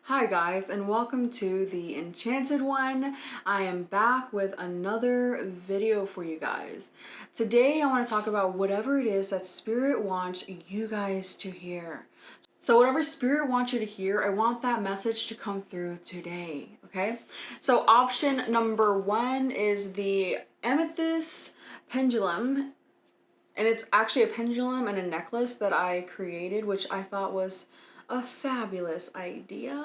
Hi guys, and welcome to the Enchanted One. I am back with another video for you guys. Today I want to talk about whatever it is that Spirit wants you guys to hear. So whatever Spirit wants you to hear, I want that message to come through today, okay? So option number 1 is the amethyst pendulum. And it's actually a pendulum and a necklace that I created, which I thought was a fabulous idea.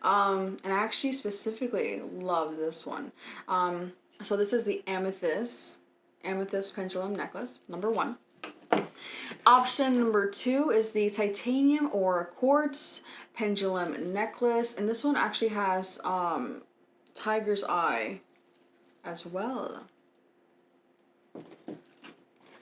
And I actually specifically love this one. So this is the amethyst pendulum necklace, number 1. Option number 2 is the titanium or quartz pendulum necklace. And this one actually has tiger's eye as well.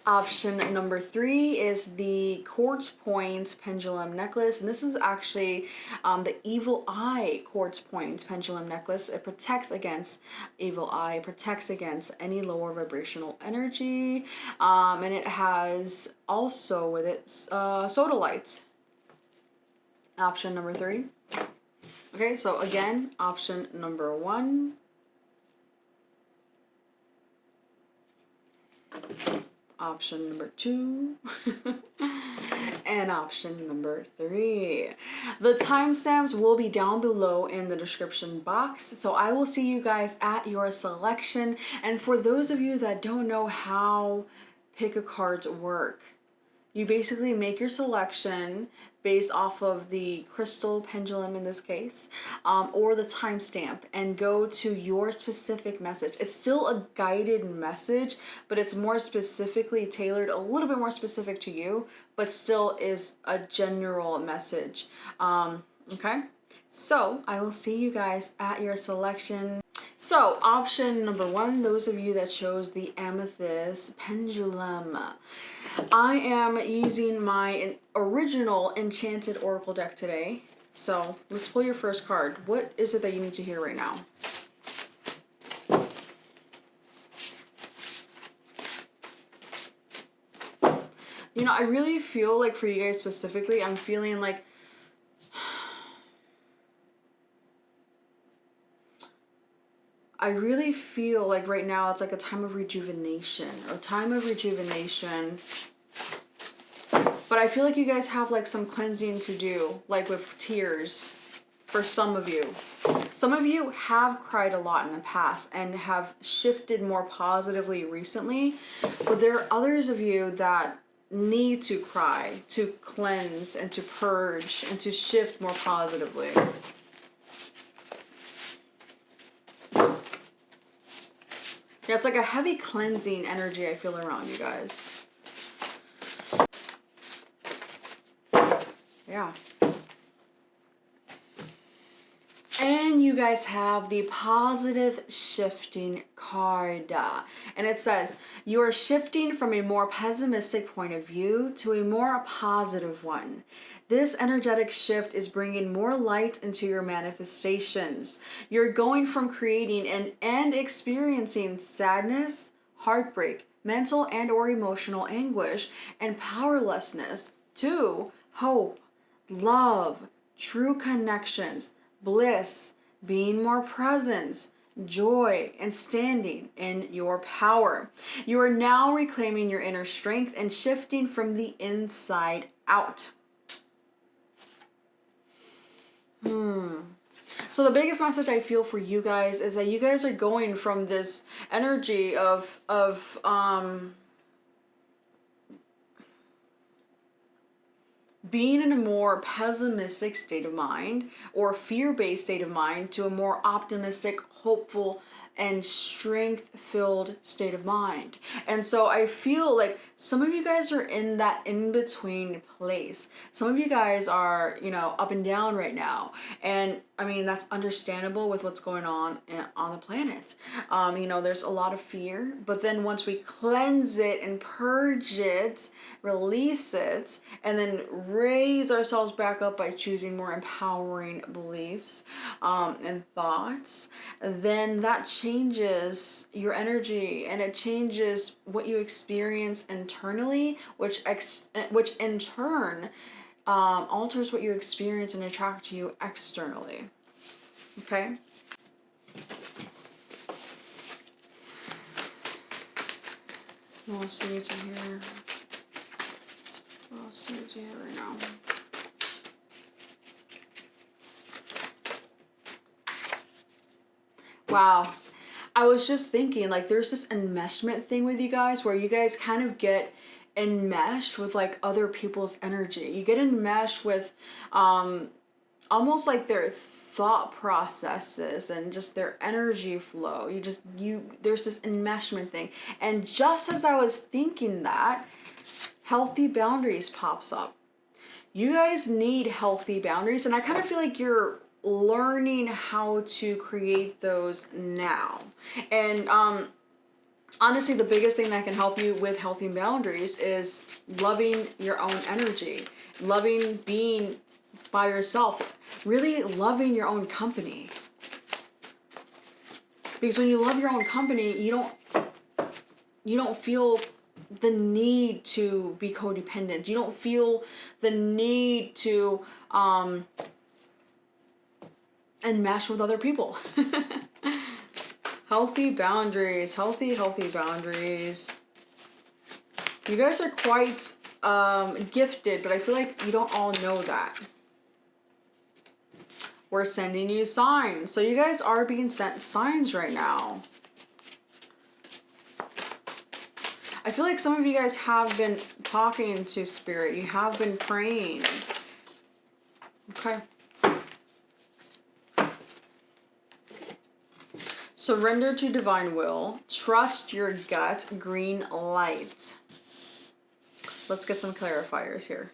Option number 3 is the quartz points pendulum necklace, and this is actually the evil eye quartz points pendulum necklace. It protects against evil eye, protects against any lower vibrational energy, and it has also with it sodalite. Option number 3. Okay, so again, option number 1. Option number 2, and option number 3. The timestamps will be down below in the description box, so I will see you guys at your selection. And for those of you that don't know how pick-a-cards work, you basically make your selection based off of the crystal pendulum in this case, or the timestamp, and go to your specific message. It's still a guided message, but it's more specifically tailored, a little bit more specific to you, but still is a general message. Okay? So I will see you guys at your selection. So option number 1, those of you that chose the amethyst pendulum. I am using my original Enchanted Oracle deck today. So let's pull your first card. What is it that you need to hear right now? You know, I really feel like for you guys specifically, I'm feeling like I really feel like right now it's like a time of rejuvenation, But I feel like you guys have like some cleansing to do, like with tears for some of you. Some of you have cried a lot in the past and have shifted more positively recently, but there are others of you that need to cry, to cleanse and to purge and to shift more positively. Yeah, it's like a heavy cleansing energy I feel around you guys. Yeah. And you guys have the positive shifting card. And it says, you are shifting from a more pessimistic point of view to a more positive one. This energetic shift is bringing more light into your manifestations. You're going from creating and experiencing sadness, heartbreak, mental and or emotional anguish, and powerlessness to hope, love, true connections, bliss, being more present, joy, and standing in your power. You are now reclaiming your inner strength and shifting from the inside out. So the biggest message I feel for you guys is that you guys are going from this energy of being in a more pessimistic state of mind or fear-based state of mind to a more optimistic, hopeful, and strength-filled state of mind. And so I feel like some of you guys are in that in-between place. Some of you guys are, you know, up and down right now. And I mean, that's understandable with what's going on the planet. You know, there's a lot of fear, but then once we cleanse it and purge it, release it, and then raise ourselves back up by choosing more empowering beliefs and thoughts, then that changes your energy and it changes what you experience internally, which in turn alters what you experience and attract to you externally. Okay? What else do you need to hear? What else do you need to hear right now? Wow. I was just thinking, like, there's this enmeshment thing with you guys where you guys kind of get enmeshed with, like, other people's energy. You get enmeshed with almost like their thought processes and just their energy flow. There's this enmeshment thing. And just as I was thinking that, healthy boundaries pops up. You guys need healthy boundaries, and I kind of feel like you're learning how to create those now. And honestly, the biggest thing that can help you with healthy boundaries is loving your own energy, loving being by yourself, really loving your own company. Because when you love your own company, you don't feel the need to be codependent. You don't feel the need to enmesh with other people. Healthy boundaries, healthy boundaries. You guys are quite gifted, but I feel like you don't all know that. We're sending you signs. So you guys are being sent signs right now. I feel like some of you guys have been talking to Spirit. You have been praying. Okay. Surrender to divine will. Trust your gut. Green light. Let's get some clarifiers here.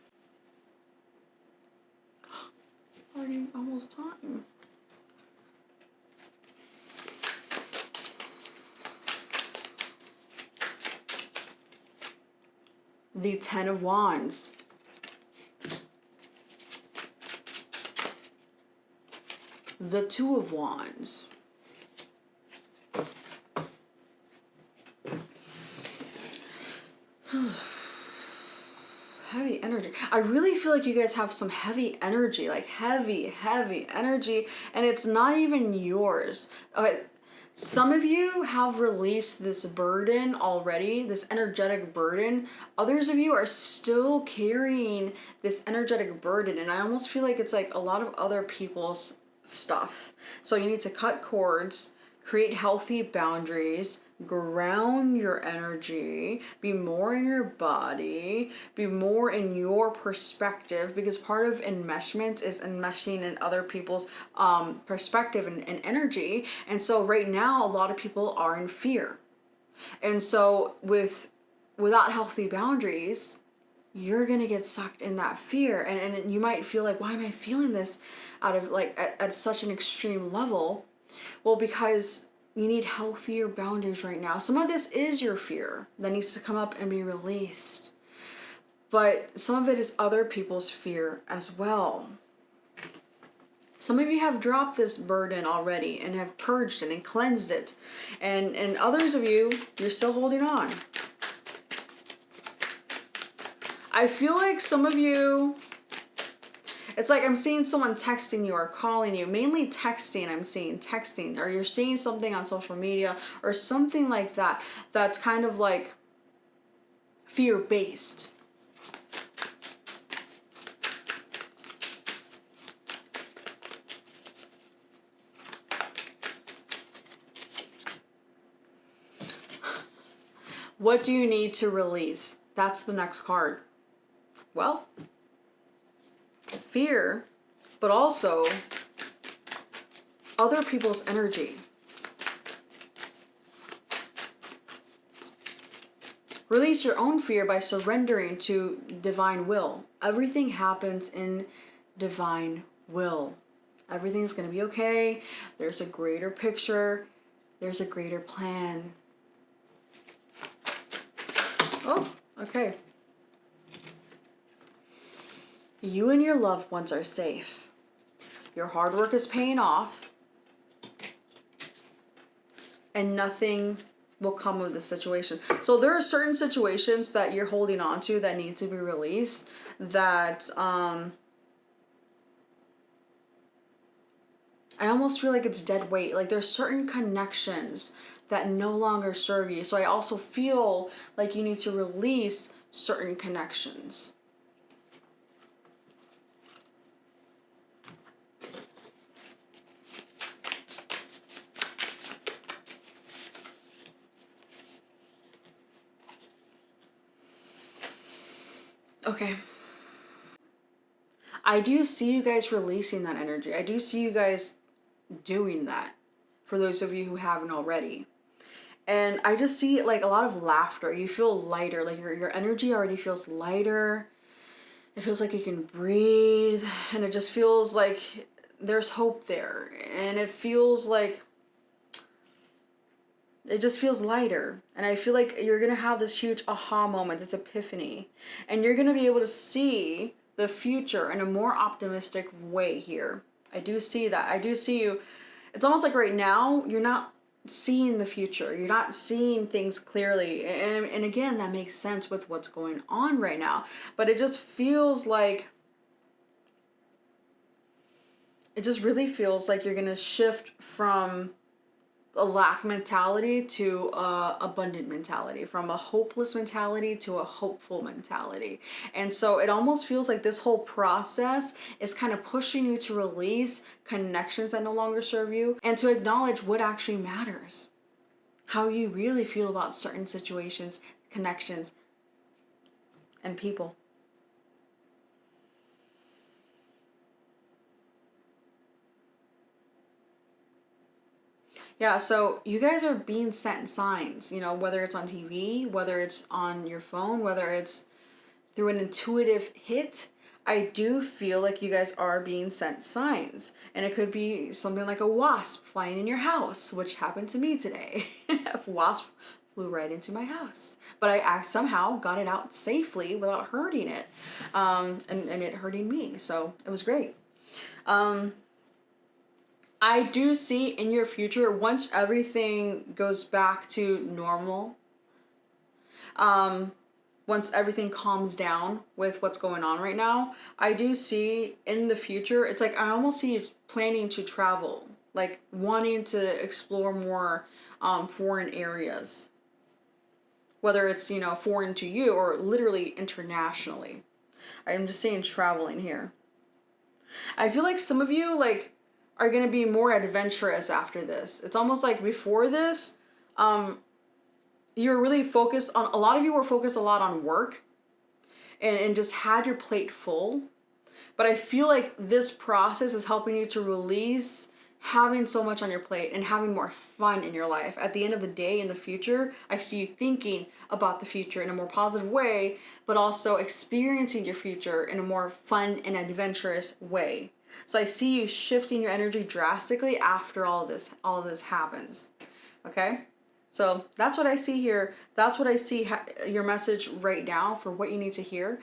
Already almost time. The Ten of Wands. The Two of Wands. Heavy energy. I really feel like you guys have some heavy energy, like heavy energy, and it's not even yours. Okay, some of you have released this burden already, this energetic burden. Others of you are still carrying this energetic burden, and I almost feel like it's like a lot of other people's stuff. So you need to cut cords, create healthy boundaries, ground your energy, be more in your body, be more in your perspective, because part of enmeshment is enmeshing in other people's perspective and energy. And so right now a lot of people are in fear. And so without healthy boundaries, you're gonna get sucked in that fear, and you might feel like, why am I feeling this out of like at such an extreme level? Well, because you need healthier boundaries right now. Some of this is your fear that needs to come up and be released. But some of it is other people's fear as well. Some of you have dropped this burden already and have purged it and cleansed it. And others of you, you're still holding on. I feel like some of you, it's like I'm seeing someone texting you or calling you, mainly texting. I'm seeing texting, or you're seeing something on social media or something like that. That's kind of like fear-based. What do you need to release? That's the next card. Well, fear, but also other people's energy. Release your own fear by surrendering to divine will. Everything happens in divine will. Everything's going to be okay. There's a greater picture. There's a greater plan. Oh, okay. You and your loved ones are safe. Your hard work is paying off. And nothing will come of this situation. So there are certain situations that you're holding on to that need to be released, that I almost feel like it's dead weight. Like there's certain connections that no longer serve you. So I also feel like you need to release certain connections. Okay. I do see you guys releasing that energy. I do see you guys doing that, for those of you who haven't already. And I just see like a lot of laughter. You feel lighter. Like your energy already feels lighter. It feels like you can breathe. And it just feels like there's hope there. And it feels like it just feels lighter. And I feel like you're going to have this huge aha moment, this epiphany. And you're going to be able to see the future in a more optimistic way here. I do see that. I do see you. It's almost like right now, you're not seeing the future. You're not seeing things clearly. And again, that makes sense with what's going on right now. But it just feels like, it just really feels like you're going to shift from a lack mentality to a abundant mentality, from a hopeless mentality to a hopeful mentality. And so it almost feels like this whole process is kind of pushing you to release connections that no longer serve you and to acknowledge what actually matters, how you really feel about certain situations, connections, and people. Yeah, so you guys are being sent signs, you know, whether it's on TV, whether it's on your phone, whether it's through an intuitive hit. I do feel like you guys are being sent signs. And it could be something like a wasp flying in your house, which happened to me today. A wasp flew right into my house. But I somehow got it out safely without hurting it. And it hurting me. So it was great. I do see in your future, once everything goes back to normal, once everything calms down with what's going on right now, I do see in the future, it's like I almost see you planning to travel, like wanting to explore more foreign areas. Whether it's, you know, foreign to you or literally internationally. I'm just saying traveling here. I feel like some of you, like, are going to be more adventurous after this. It's almost like before this, you're really focused on, a lot of you were focused a lot on work and just had your plate full. But I feel like this process is helping you to release having so much on your plate and having more fun in your life. At the end of the day, in the future, I see you thinking about the future in a more positive way, but also experiencing your future in a more fun and adventurous way. So I see you shifting your energy drastically after all of this happens. Okay? So that's what I see here. That's what I see your message right now for what you need to hear.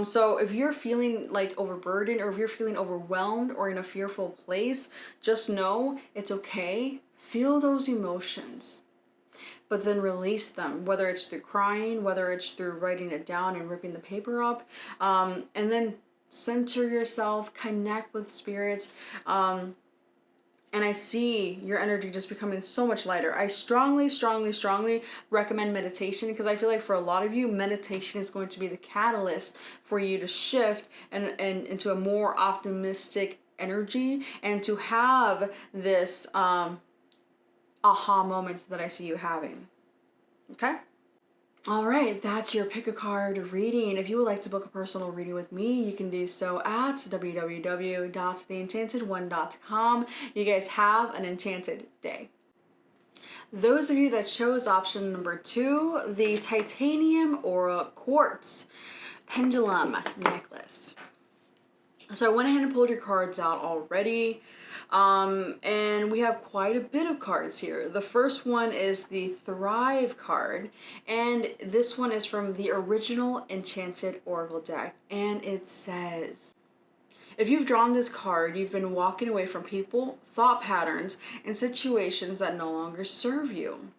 So if you're feeling like overburdened, or if you're feeling overwhelmed or in a fearful place, just know it's okay. Feel those emotions, but then release them, whether it's through crying, whether it's through writing it down and ripping the paper up, and then center yourself, connect with spirits, and I see your energy just becoming so much lighter. I strongly, strongly, strongly recommend meditation, because I feel like for a lot of you, meditation is going to be the catalyst for you to shift and into a more optimistic energy and to have this aha moment that I see you having. Okay? All right, that's your pick a card reading. If you would like to book a personal reading with me, you can do so at www.theenchantedone.com. You guys have an enchanted day. Those of you that chose option number 2, the titanium aura quartz pendulum necklace. So I went ahead and pulled your cards out already. And we have quite a bit of cards here. The first one is the Thrive card, and this one is from the original Enchanted Oracle deck, and it says, if you've drawn this card, you've been walking away from people, thought patterns, and situations that no longer serve you.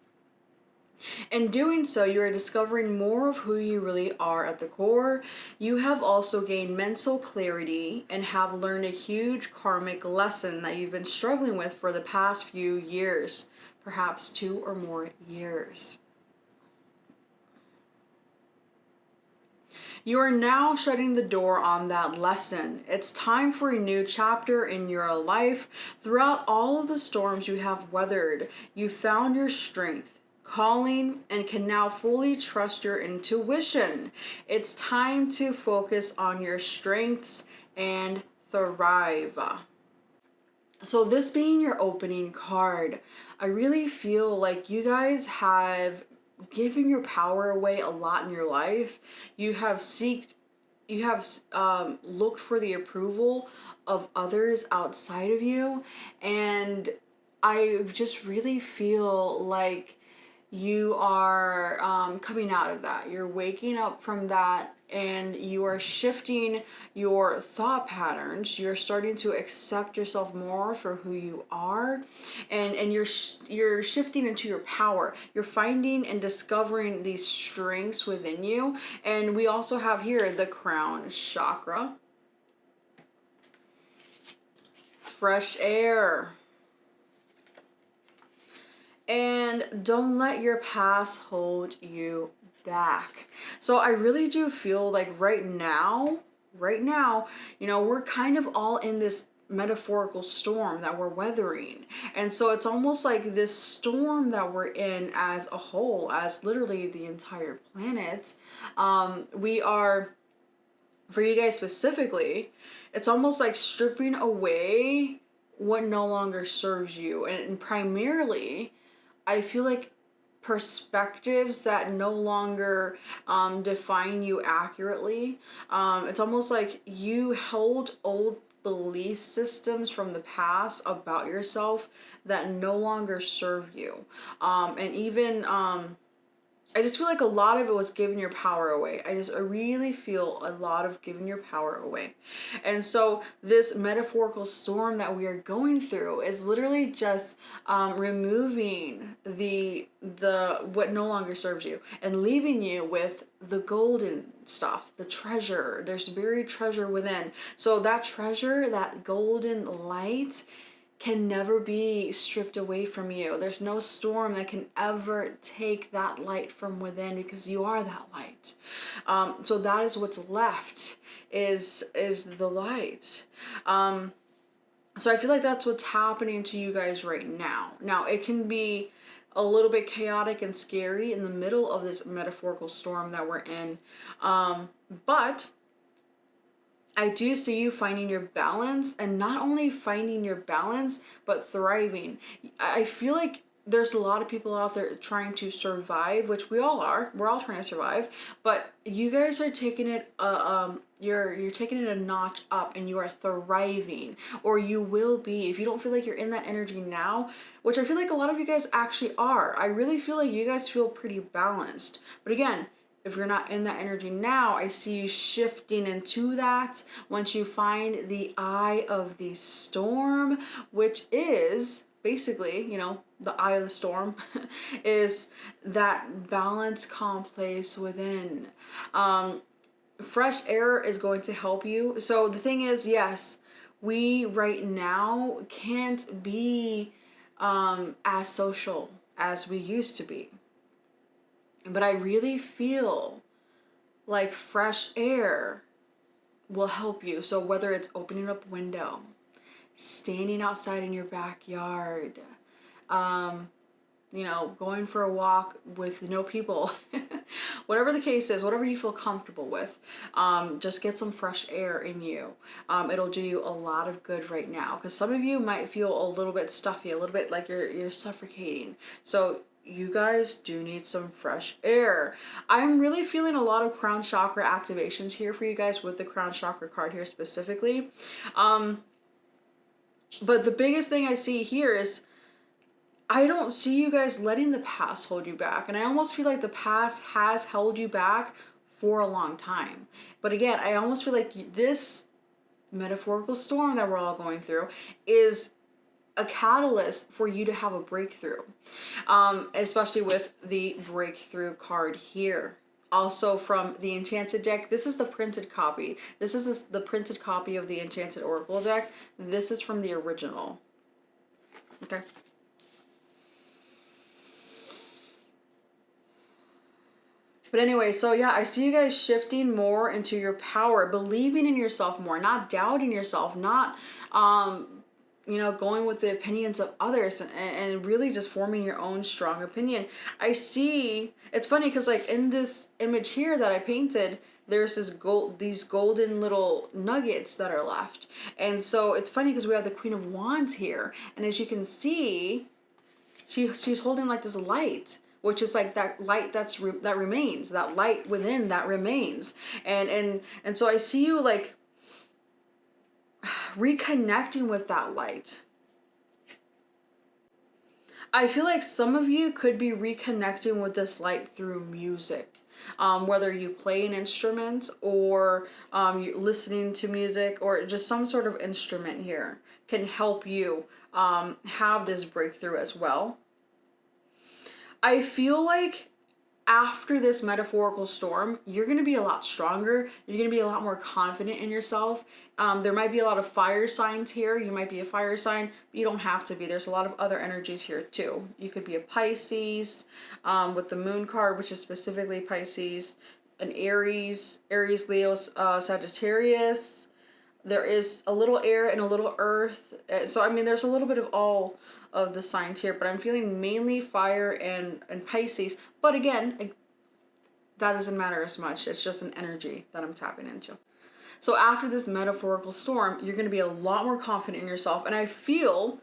In doing so, you are discovering more of who you really are at the core. You have also gained mental clarity and have learned a huge karmic lesson that you've been struggling with for the past few years, perhaps 2 or more years. You are now shutting the door on that lesson. It's time for a new chapter in your life. Throughout all of the storms you have weathered, you found your strength, calling, and can now fully trust your intuition. It's time to focus on your strengths and thrive. So this being your opening card, I really feel like you guys have given your power away a lot in your life. You have looked for the approval of others outside of you, and I just really feel like you are coming out of that. You're waking up from that, and you are shifting your thought patterns. You're starting to accept yourself more for who you are, and you're shifting into your power. You're finding and discovering these strengths within you. And we also have here the crown chakra, fresh air. And don't let your past hold you back. So I really do feel like right now, we're kind of all in this metaphorical storm that we're weathering. And so it's almost like this storm that we're in as a whole, as literally the entire planet, we are, for you guys specifically, it's almost like stripping away what no longer serves you. And primarily, I feel like perspectives that no longer define you accurately. It's almost like you held old belief systems from the past about yourself that no longer serve you. And even I just feel like a lot of it was giving your power away. I really feel a lot of giving your power away. And so this metaphorical storm that we are going through is literally just removing the what no longer serves you and leaving you with the golden stuff, the treasure. There's buried treasure within. So that treasure, that golden light, can never be stripped away from you. There's no storm that can ever take that light from within, because you are that light. So that is what's left, is the light. So I feel like that's what's happening to you guys right now. Now, it can be a little bit chaotic and scary in the middle of this metaphorical storm that we're in. But I do see you finding your balance, and not only finding your balance, but thriving. I feel like there's a lot of people out there trying to survive, which we all are. We're all trying to survive, but you guys are taking it you're taking it a notch up, and you are thriving, or you will be if you don't feel like you're in that energy now, which I feel like a lot of you guys actually are. I really feel like you guys feel pretty balanced. But again, if you're not in that energy now, I see you shifting into that once you find the eye of the storm, which is basically, the eye of the storm is that balance, calm place within. Fresh air is going to help you. So the thing is, yes, we right now can't be as social as we used to be. But I really feel like fresh air will help you. So whether it's opening up a window, standing outside in your backyard, going for a walk with no people, whatever the case is, whatever you feel comfortable with, just get some fresh air in you. It'll do you a lot of good right now, because some of you might feel a little bit stuffy, a little bit like you're suffocating. So you guys do need some fresh air. I'm really feeling a lot of crown chakra activations here for you guys with the crown chakra card here specifically. But the biggest thing I see here is I don't see you guys letting the past hold you back. And I almost feel like the past has held you back for a long time. But again, I almost feel like this metaphorical storm that we're all going through is a catalyst for you to have a breakthrough, especially with the breakthrough card here. Also from the Enchanted deck, this is the printed copy. This is the printed copy of the Enchanted Oracle deck. This is from the original. Okay. But anyway, so yeah, I see you guys shifting more into your power, believing in yourself more, not doubting yourself, not, going with the opinions of others, and really just forming your own strong opinion. I see, it's funny because like in this image here that I painted, there's these golden little nuggets that are left. And so it's funny because we have the Queen of Wands here. And as you can see, she's holding like this light, which is like that light that remains, that light within that remains. And so I see you like reconnecting with that light. I feel like some of you could be reconnecting with this light through music. Whether you play an instrument or you're listening to music or just some sort of instrument here can help you have this breakthrough as well. I feel like after this metaphorical storm, you're going to be a lot stronger. You're going to be a lot more confident in yourself. There might be a lot of fire signs here. You might be a fire sign, but you don't have to be. There's a lot of other energies here too. You could be a Pisces with the moon card, which is specifically Pisces, an Aries, Leo, Sagittarius. There is a little air and a little earth. So, I mean, there's a little bit of all of the signs here, but I'm feeling mainly fire and Pisces. But again, that doesn't matter as much. It's just an energy that I'm tapping into. So after this metaphorical storm, you're going to be a lot more confident in yourself. And I feel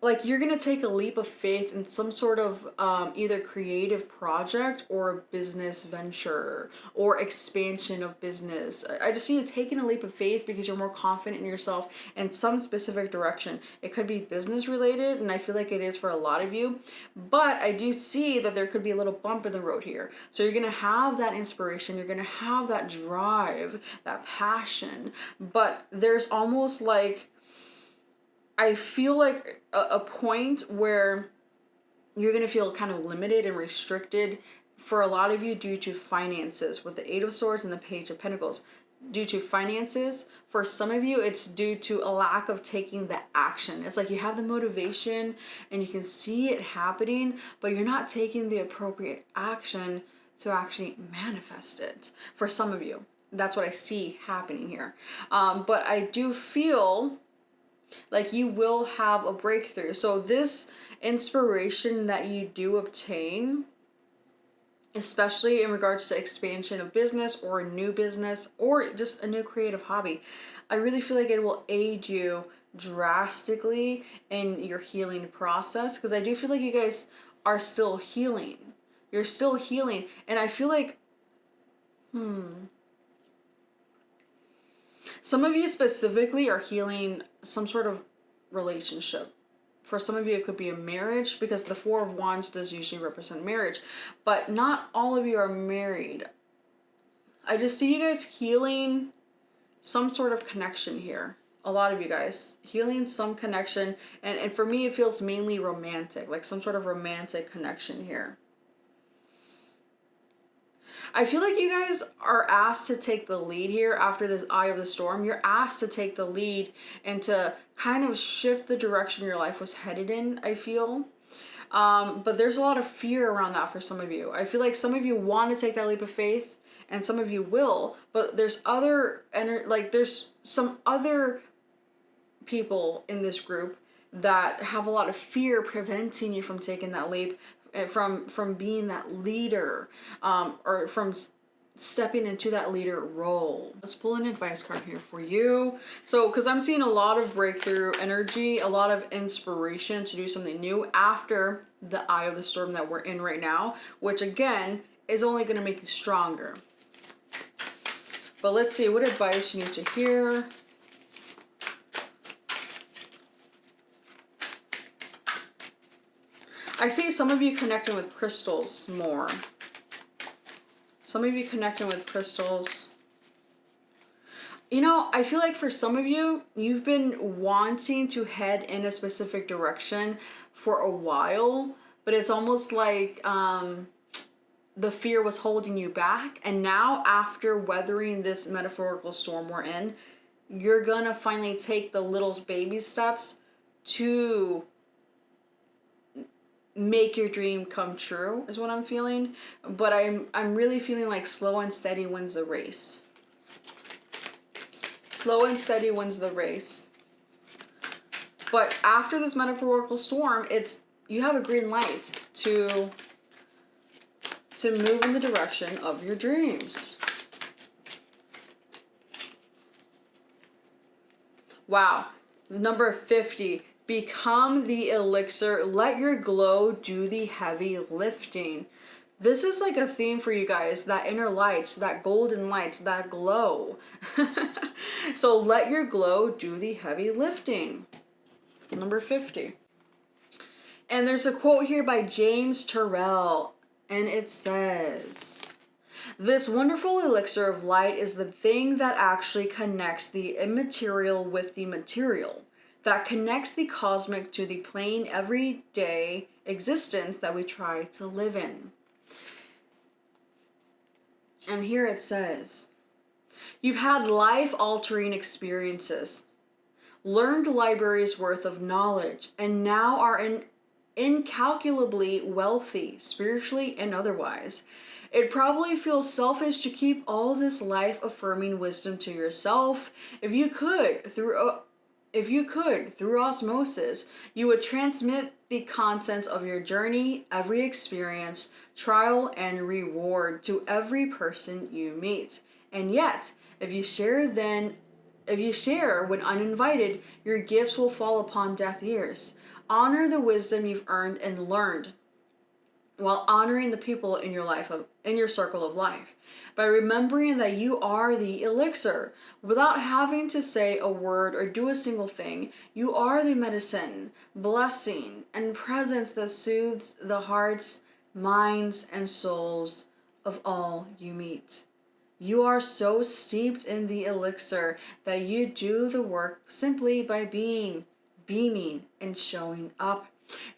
like you're going to take a leap of faith in some sort of either creative project or business venture or expansion of business. I just see you taking a leap of faith because you're more confident in yourself in some specific direction. It could be business related, and I feel like it is for a lot of you. But I do see that there could be a little bump in the road here. So you're going to have that inspiration. You're going to have that drive, that passion. But there's almost like, I feel like a point where you're going to feel kind of limited and restricted for a lot of you due to finances with the Eight of Swords and the Page of Pentacles. Due to finances, for some of you, it's due to a lack of taking the action. It's like you have the motivation and you can see it happening, but you're not taking the appropriate action to actually manifest it. For some of you, that's what I see happening here. But I do feel like you will have a breakthrough. So this inspiration that you do obtain, especially in regards to expansion of business or a new business or just a new creative hobby, I really feel like it will aid you drastically in your healing process, because I do feel like you guys are still healing. You're still healing. And I feel like, some of you specifically are healing some sort of relationship. For some of you, it could be a marriage, because the Four of Wands does usually represent marriage. But not all of you are married. I just see you guys healing some sort of connection here. A lot of you guys healing some connection. And for me, it feels mainly romantic, like some sort of romantic connection here. I feel like you guys are asked to take the lead here after this Eye of the Storm. You're asked to take the lead and to kind of shift the direction your life was headed in, I feel. But there's a lot of fear around that for some of you. I feel like some of you want to take that leap of faith and some of you will, but there's there's some other people in this group that have a lot of fear preventing you from taking that leap, from being that leader, or from stepping into that leader role. Let's pull an advice card here for you. So, because I'm seeing a lot of breakthrough energy, a lot of inspiration to do something new after the Eye of the Storm that we're in right now, which again is only going to make you stronger. But let's see what advice you need to hear. I see some of you connecting with crystals more. Some of you connecting with crystals. You know, I feel like for some of you, you've been wanting to head in a specific direction for a while, but it's almost like the fear was holding you back. And now, after weathering this metaphorical storm we're in, you're gonna finally take the little baby steps to make your dream come true, is what I'm feeling. But I'm really feeling like slow and steady wins the race. Slow and steady wins the race. But after this metaphorical storm, you have a green light to move in the direction of your dreams. Wow. Number 50. Become the elixir. Let your glow do the heavy lifting. This is like a theme for you guys. That inner light, that golden light, that glow. So let your glow do the heavy lifting. Number 50. And there's a quote here by James Turrell. And it says, "This wonderful elixir of light is the thing that actually connects the immaterial with the material, that connects the cosmic to the plain everyday existence that we try to live in." And here it says, "You've had life-altering experiences, learned libraries worth of knowledge, and now are incalculably wealthy, spiritually and otherwise. It probably feels selfish to keep all this life-affirming wisdom to yourself. If you could, through osmosis, you would transmit the contents of your journey, every experience, trial, and reward to every person you meet. And yet, if you share when uninvited, your gifts will fall upon deaf ears. Honor the wisdom you've earned and learned, while honoring the people in your circle of life, by remembering that you are the elixir. Without having to say a word or do a single thing, you are the medicine, blessing, and presence that soothes the hearts, minds, and souls of all you meet. You are so steeped in the elixir that you do the work simply by being, beaming, and showing up.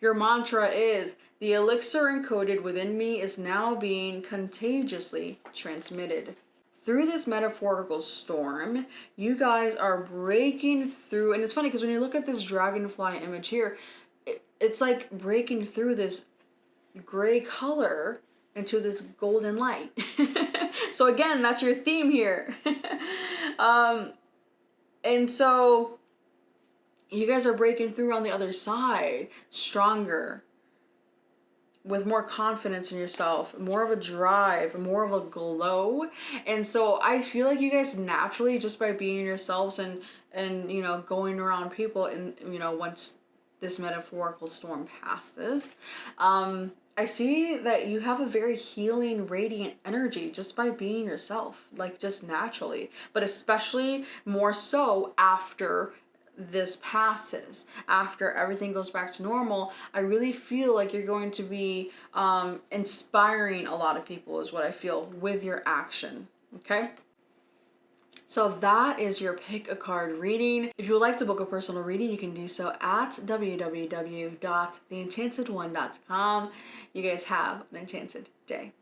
Your mantra is, the elixir encoded within me is now being contagiously transmitted." Through this metaphorical storm, you guys are breaking through, and it's funny because when you look at this dragonfly image here, it's like breaking through this gray color into this golden light. So again, that's your theme here. And so you guys are breaking through on the other side, stronger, with more confidence in yourself, more of a drive, more of a glow. And so I feel like you guys naturally, just by being yourselves and you know, going around people, and you know, once this metaphorical storm passes, I see that you have a very healing, radiant energy just by being yourself, like just naturally, but especially more so after this passes, after everything goes back to normal. I really feel like you're going to be inspiring a lot of people, is what I feel, with your action. Okay? So that is your pick a card reading. If you would like to book a personal reading, you can do so at www.theenchantedone.com. You guys have an enchanted day.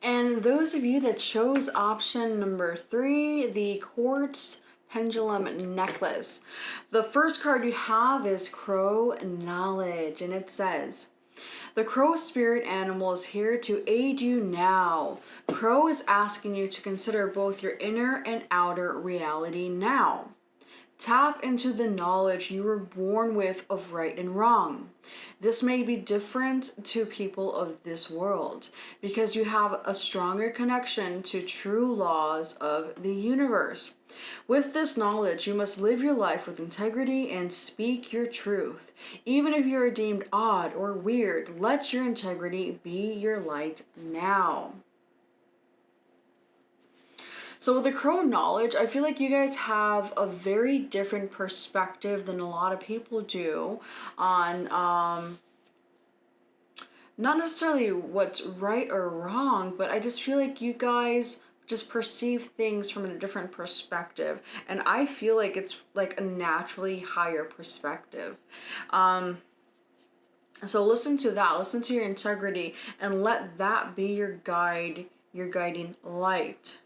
And those of you that chose option number 3, the quartz pendulum necklace, the first card you have is Crow Knowledge, and it says, "The crow spirit animal is here to aid you now. Crow is asking you to consider both your inner and outer reality now. Tap into the knowledge you were born with of right and wrong. This may be different to people of this world because you have a stronger connection to true laws of the universe. With this knowledge, you must live your life with integrity and speak your truth. Even if you are deemed odd or weird, let your integrity be your light now." So with the crow knowledge, I feel like you guys have a very different perspective than a lot of people do on not necessarily what's right or wrong, but I just feel like you guys just perceive things from a different perspective. And I feel like it's like a naturally higher perspective. So listen to that, listen to your integrity, and let that be your guide, your guiding light.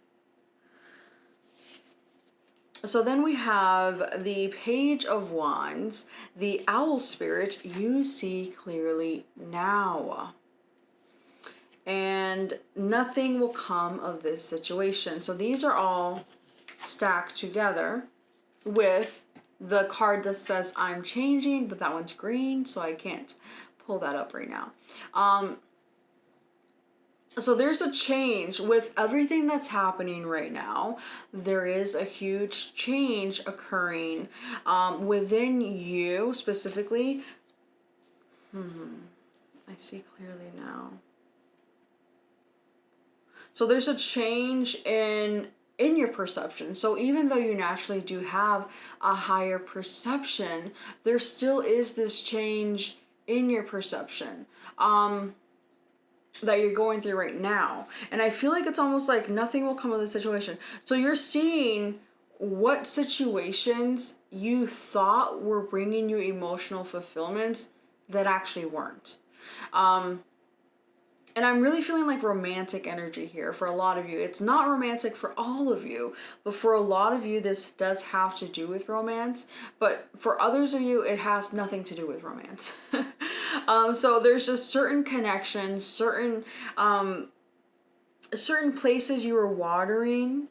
So then we have the Page of Wands, the Owl Spirit, you see clearly now. And nothing will come of this situation. So these are all stacked together with the card that says I'm changing, but that one's green, so I can't pull that up right now. So there's a change with everything that's happening right now. There is a huge change occurring within you specifically. I see clearly now. So there's a change in your perception. So even though you naturally do have a higher perception, there still is this change in your perception. That you're going through right now. And I feel like it's almost like nothing will come of the situation. So you're seeing what situations you thought were bringing you emotional fulfillments that actually weren't. And I'm really feeling like romantic energy here for a lot of you. It's not romantic for all of you, but for a lot of you, this does have to do with romance. But for others of you, it has nothing to do with romance. So there's just certain connections, certain places you are watering,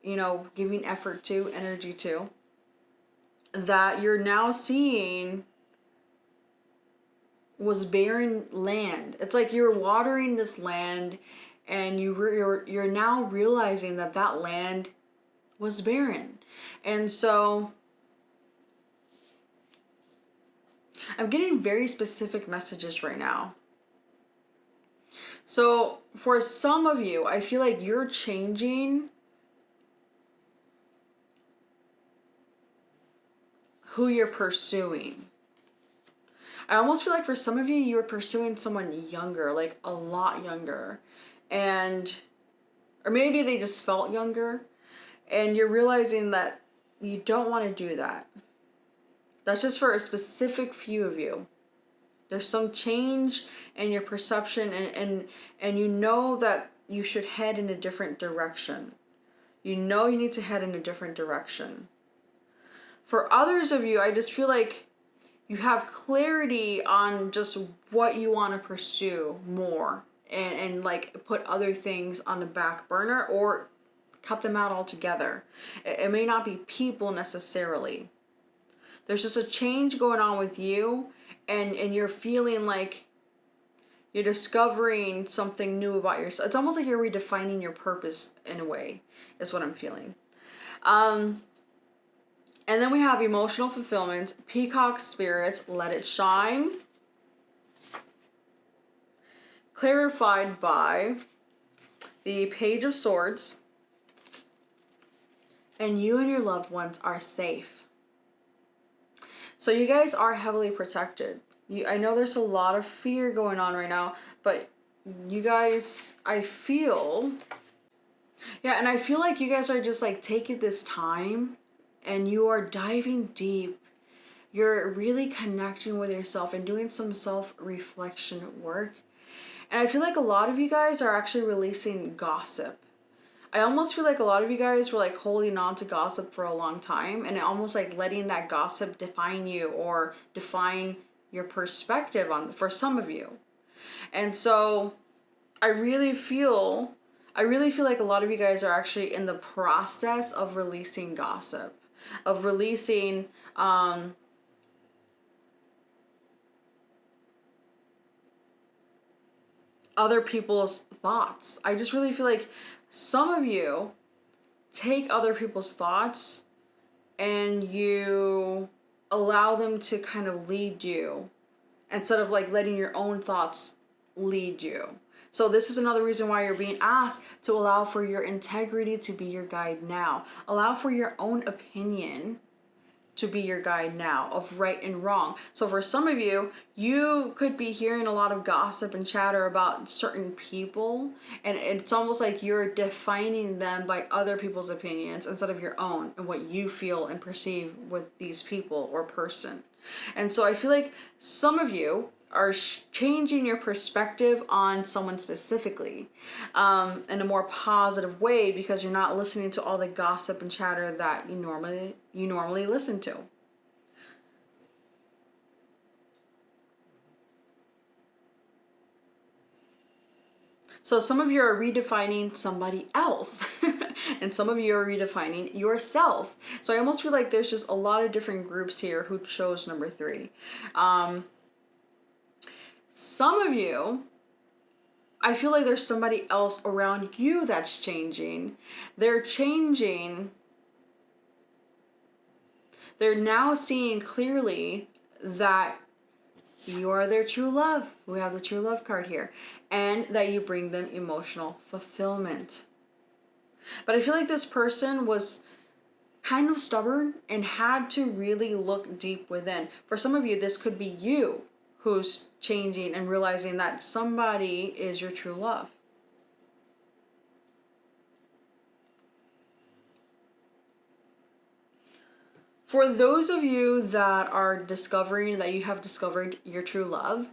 you know, giving effort to, energy to, that you're now seeing was barren land. It's like you're watering this land and you're now realizing that that land was barren. And so I'm getting very specific messages right now. So for some of you, I feel like you're changing who you're pursuing. I almost feel like for some of you, you're pursuing someone younger, like a lot younger. Or maybe they just felt younger. And you're realizing that you don't want to do that. That's just for a specific few of you. There's some change in your perception and you know that you should head in a different direction. You know you need to head in a different direction. For others of you, I just feel like you have clarity on just what you want to pursue more and like put other things on the back burner or cut them out altogether. It may not be people necessarily. There's just a change going on with you and you're feeling like you're discovering something new about yourself. It's almost like you're redefining your purpose in a way, is what I'm feeling. And then we have emotional fulfillment, peacock spirits, let it shine. Clarified by the Page of Swords. And you and your loved ones are safe. So you guys are heavily protected. I know there's a lot of fear going on right now, but you guys, I feel like you guys are just like taking this time and you are diving deep. You're really connecting with yourself and doing some self-reflection work. And I feel like a lot of you guys are actually releasing gossip. I almost feel like a lot of you guys were like holding on to gossip for a long time and almost like letting that gossip define you or define your perspective on for some of you. And so I really feel like a lot of you guys are actually in the process of releasing gossip, of releasing other people's thoughts. I just really feel like some of you take other people's thoughts and you allow them to kind of lead you instead of like letting your own thoughts lead you. So this is another reason why you're being asked to allow for your integrity to be your guide now. Allow for your own opinion to be your guide now of right and wrong. So for some of you, you could be hearing a lot of gossip and chatter about certain people, and it's almost like you're defining them by other people's opinions instead of your own and what you feel and perceive with these people or person. And so I feel like some of you are changing your perspective on someone specifically in a more positive way, because you're not listening to all the gossip and chatter that you normally listen to. So some of you are redefining somebody else and some of you are redefining yourself. So I almost feel like there's just a lot of different groups here who chose number 3. Some of you, I feel like there's somebody else around you that's changing. They're changing. They're now seeing clearly that you are their true love. We have the true love card here. And that you bring them emotional fulfillment. But I feel like this person was kind of stubborn and had to really look deep within. For some of you, this could be you who's changing and realizing that somebody is your true love. For those of you that are discovering that you have discovered your true love,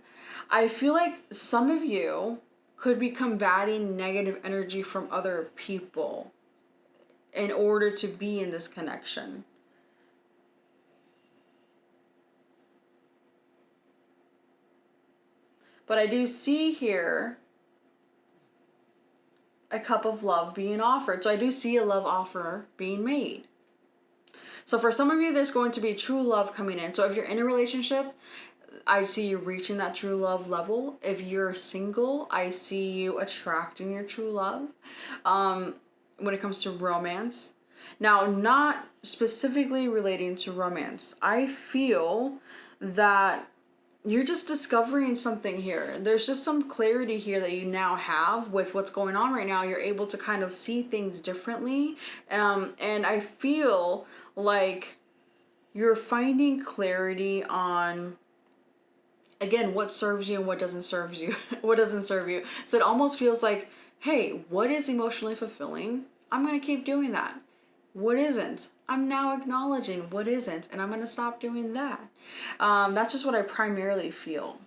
I feel like some of you could be combating negative energy from other people in order to be in this connection. But I do see here a cup of love being offered. So I do see a love offer being made. So for some of you, there's going to be true love coming in. So if you're in a relationship, I see you reaching that true love level. If you're single, I see you attracting your true love. When it comes to romance. Now, not specifically relating to romance. I feel that you're just discovering something here. There's just some clarity here that you now have with what's going on right now. You're able to kind of see things differently. And I feel like you're finding clarity on, again, what serves you and what doesn't serve you. What doesn't serve you. So it almost feels like, hey, what is emotionally fulfilling? I'm going to keep doing that. What isn't? I'm now acknowledging what isn't, and I'm going to stop doing that. That's just what I primarily feel.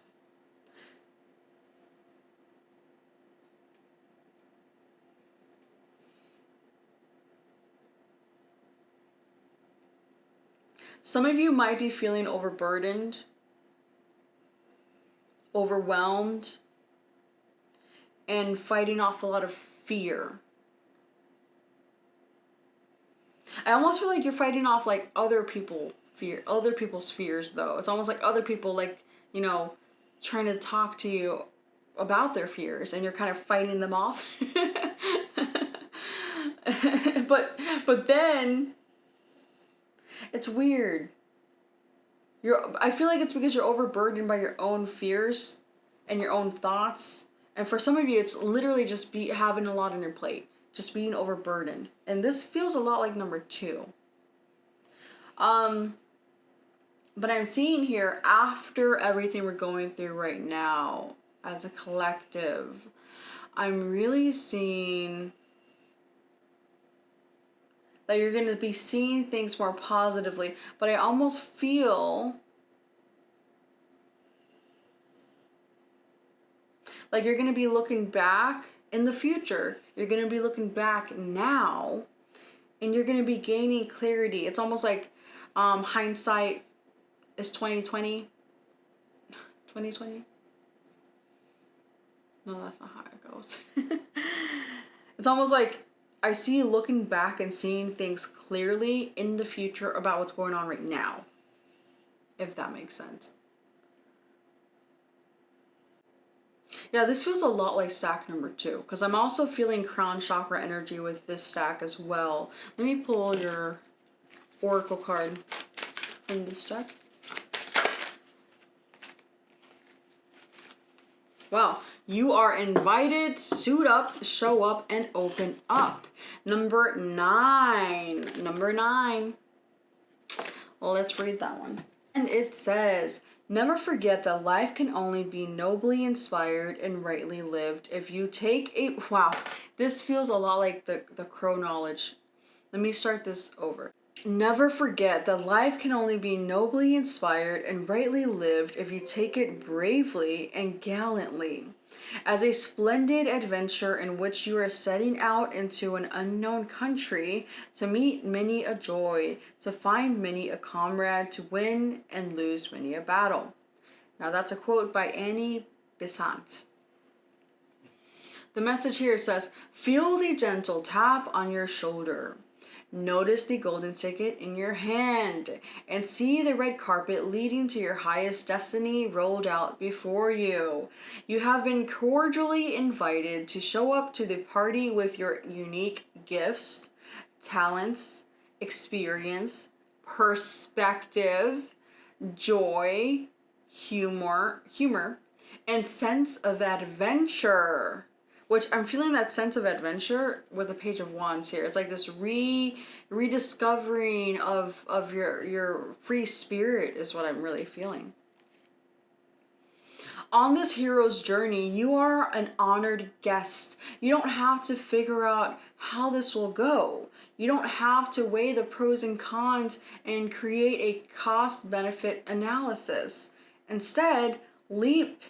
Some of you might be feeling overburdened, overwhelmed, and fighting off a lot of fear. I almost feel like you're fighting off like other people's fears though. It's almost like other people, like, you know, trying to talk to you about their fears, and you're kind of fighting them off. but then it's weird. I feel like it's because you're overburdened by your own fears and your own thoughts. And for some of you, it's literally just having a lot on your plate. Just being overburdened. And this feels a lot like number 2. But I'm seeing here, after everything we're going through right now as a collective, I'm really seeing that you're going to be seeing things more positively. But I almost feel like you're going to be looking back in the future. You're going to be looking back now, and you're going to be gaining clarity. It's almost like hindsight is 2020. 2020? No, that's not how it goes. It's almost like I see you looking back and seeing things clearly in the future about what's going on right now. If that makes sense. Yeah, this feels a lot like stack number 2, because I'm also feeling crown chakra energy with this stack as well. Let me pull your oracle card from this deck. Wow, you are invited, suit up, show up, and open up. Number 9. Let's read that one. And it says, never forget that life can only be nobly inspired and rightly lived if you take a... Wow, this feels a lot like the crow knowledge. Let me start this over. Never forget that life can only be nobly inspired and rightly lived if you take it bravely and gallantly. As a splendid adventure in which you are setting out into an unknown country to meet many a joy, to find many a comrade, to win and lose many a battle. Now that's a quote by Annie Besant. The message here says, feel the gentle tap on your shoulder. Notice the golden ticket in your hand and see the red carpet leading to your highest destiny rolled out before you. You have been cordially invited to show up to the party with your unique gifts, talents, experience, perspective, joy, humor, and sense of adventure. Which I'm feeling that sense of adventure with the Page of Wands here. It's like this rediscovering of your free spirit is what I'm really feeling. On this hero's journey, you are an honored guest. You don't have to figure out how this will go. You don't have to weigh the pros and cons and create a cost-benefit analysis. Instead, leap.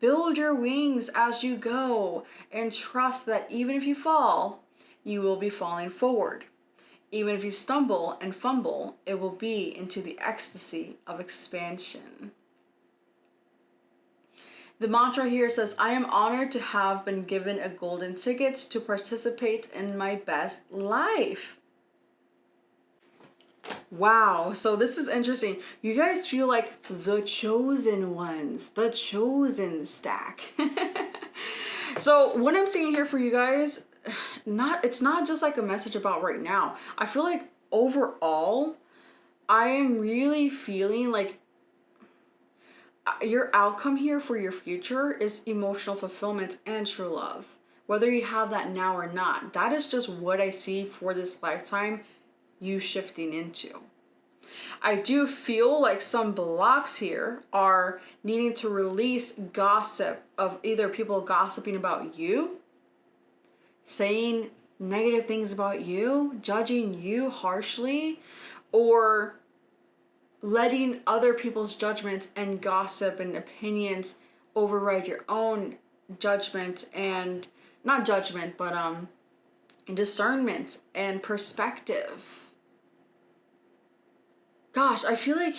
Build your wings as you go and trust that even if you fall, you will be falling forward. Even if you stumble and fumble, it will be into the ecstasy of expansion. The mantra here says, I am honored to have been given a golden ticket to participate in my best life. Wow, so this is interesting. You guys feel like the chosen ones, the chosen stack. So what I'm seeing here for you guys, it's not just like a message about right now. I feel like overall, I am really feeling like your outcome here for your future is emotional fulfillment and true love. Whether you have that now or not, that is just what I see for this lifetime you shifting into. I do feel like some blocks here are needing to release gossip of either people gossiping about you, saying negative things about you, judging you harshly, or letting other people's judgments and gossip and opinions override your own judgment and not judgment, but discernment and perspective. Gosh, I feel like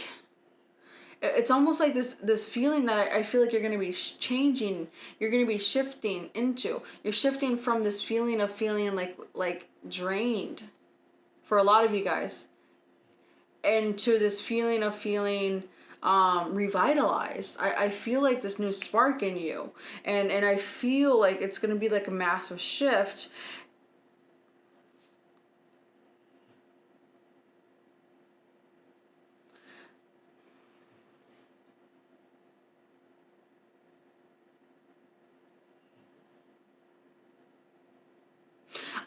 it's almost like this feeling that I feel like you're going to be changing, you're going to be shifting into. You're shifting from this feeling of feeling like drained for a lot of you guys, and to this feeling of feeling revitalized. I feel like this new spark in you, and I feel like it's going to be like a massive shift.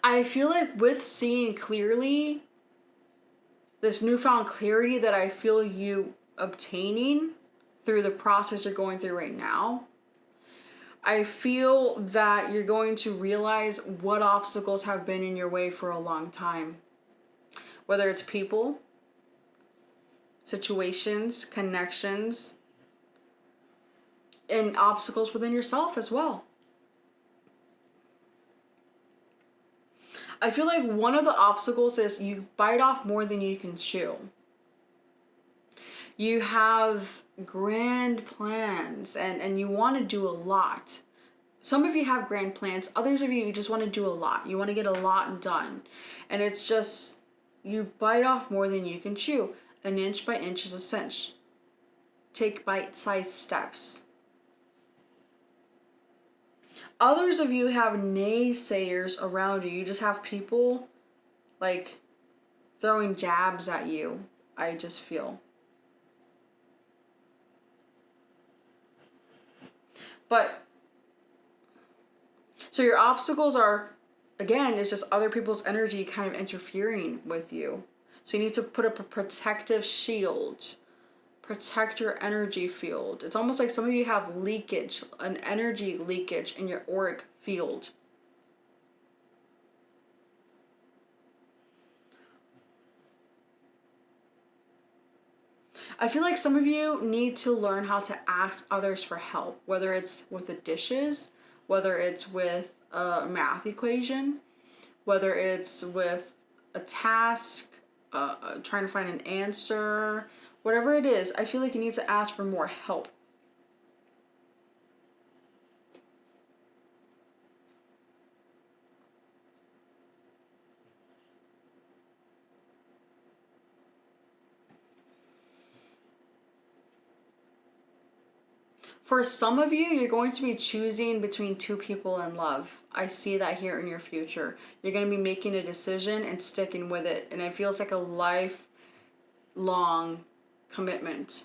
I feel like with seeing clearly, this newfound clarity that I feel you obtaining through the process you're going through right now, I feel that you're going to realize what obstacles have been in your way for a long time. Whether it's people, situations, connections, and obstacles within yourself as well. I feel like one of the obstacles is you bite off more than you can chew. You have grand plans and you want to do a lot. Some of you have grand plans. Others of you just want to do a lot. You want to get a lot done. And it's just, you bite off more than you can chew. An inch by inch is a cinch. Take bite-sized steps. Others of you have naysayers around you. You just have people like throwing jabs at you, I just feel. But, so your obstacles are, again, it's just other people's energy kind of interfering with you. So you need to put up a protective shield. Protect your energy field. It's almost like some of you have leakage, an energy leakage in your auric field. I feel like some of you need to learn how to ask others for help, whether it's with the dishes, whether it's with a math equation, whether it's with a task, trying to find an answer, whatever it is. I feel like you need to ask for more help. For some of you, you're going to be choosing between two people in love. I see that here in your future. You're going to be making a decision and sticking with it. And it feels like a lifelong commitment.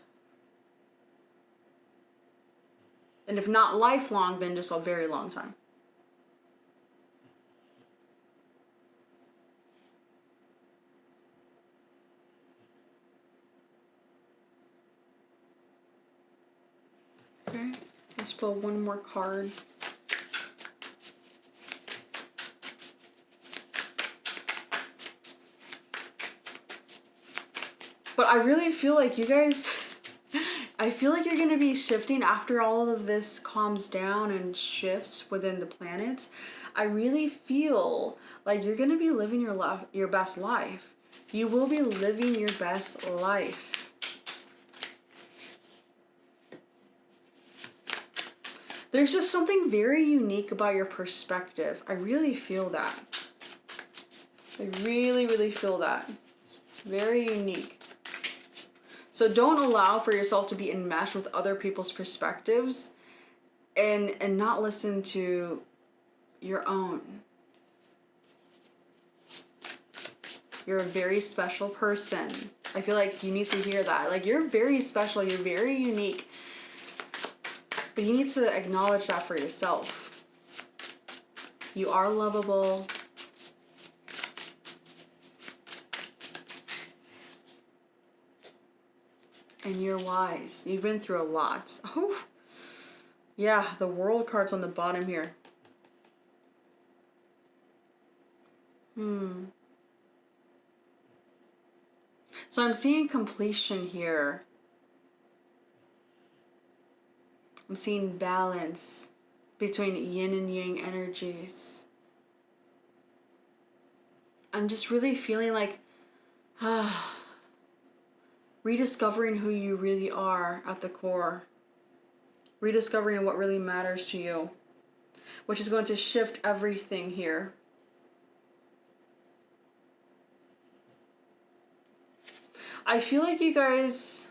And if not lifelong, then just a very long time. Okay, let's pull one more card. But I really feel like you guys, I feel like you're going to be shifting after all of this calms down and shifts within the planets. I really feel like you're going to be living your best life. You will be living your best life. There's just something very unique about your perspective. I really feel that. I really, really feel that. Very unique. So don't allow for yourself to be enmeshed with other people's perspectives and not listen to your own. You're a very special person. I feel like you need to hear that. Like, you're very special, you're very unique. But you need to acknowledge that for yourself. You are lovable. And you're wise. You've been through a lot. Oh, yeah, the World card's on the bottom here. So I'm seeing completion here. I'm seeing balance between yin and yang energies. I'm just really feeling like rediscovering who you really are at the core. Rediscovering what really matters to you, which is going to shift everything here. I feel like you guys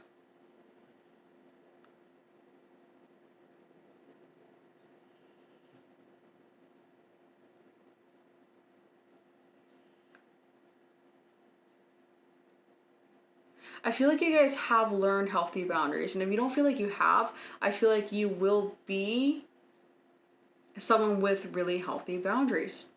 have learned healthy boundaries. And if you don't feel like you have, I feel like you will be someone with really healthy boundaries.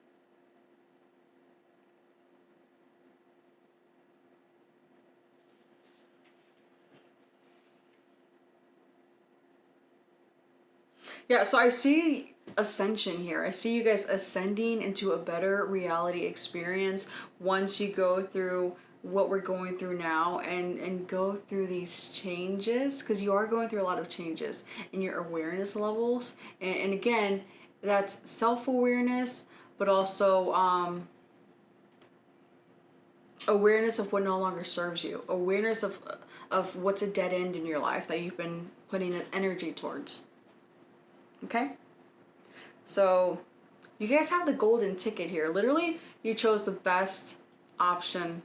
Yeah, so I see ascension here. I see you guys ascending into a better reality experience once you go through what we're going through now and go through these changes, because you are going through a lot of changes in your awareness levels. And again, that's self-awareness, but also awareness of what no longer serves you. Awareness of what's a dead end in your life that you've been putting energy towards. Okay? So you guys have the golden ticket here. Literally, you chose the best option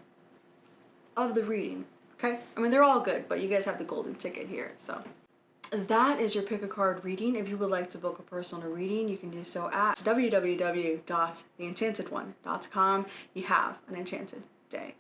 of the reading. Okay? I mean, they're all good, but you guys have the golden ticket here. So that is your pick a card reading. If you would like to book a personal reading, you can do so at www.theenchantedone.com. You have an enchanted day.